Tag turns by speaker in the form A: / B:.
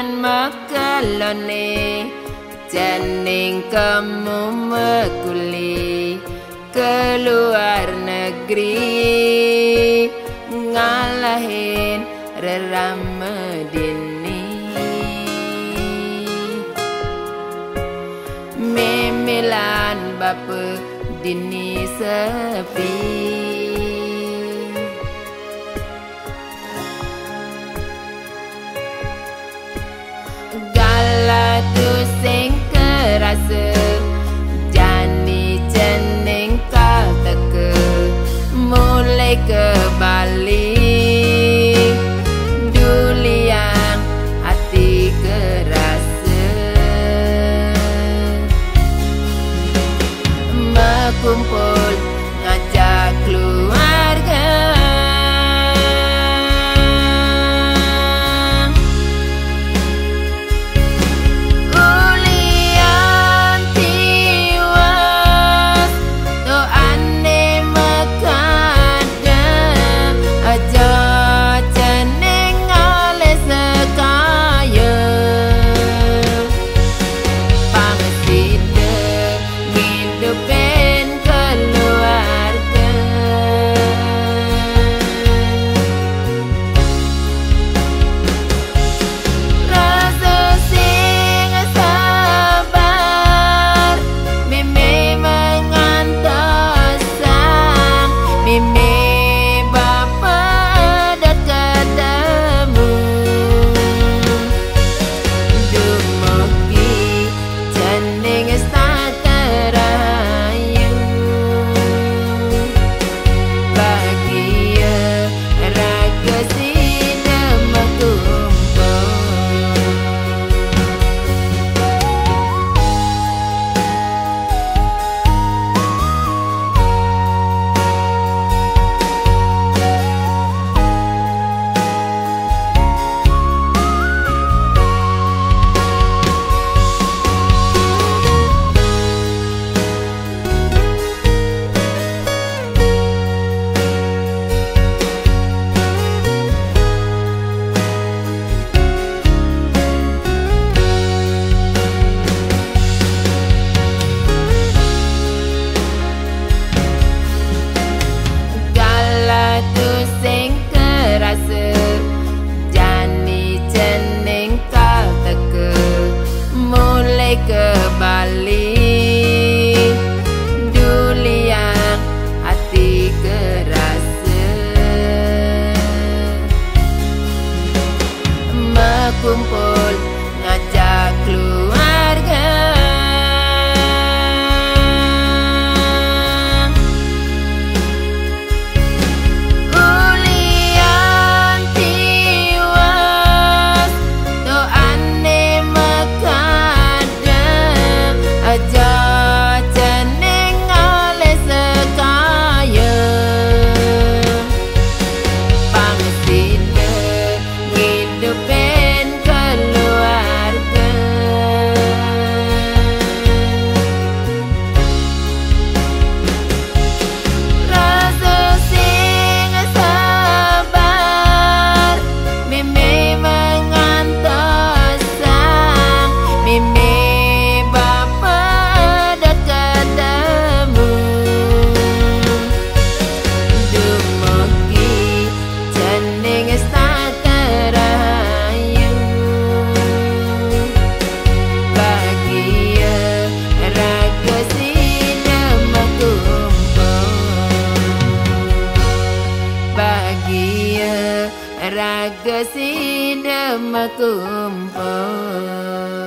A: Milan makalone janing kamu mekuli keluar negeri ngalahin Ramadini Milan bapa dini sepi gala tu sing kerasa jani jeneng kau teke mulai ke Bali duli yang hati kerasa kumpul ngajak keluarga ulian tiwas doane makada aja jeneng ale sekaya pangsida ngidupin ke Bali duli yang hati kerasa kumpul ngajak keluarga ulian tiwas doane makada aja jeneng ale sekaya pangsida ngidupin keluarga rasa sing sabar mimi mengantos sang mimi bapa dekatmu dumugi jeneng saterayu bahagia raga sinema kumpul bahagia raga sinema kumpul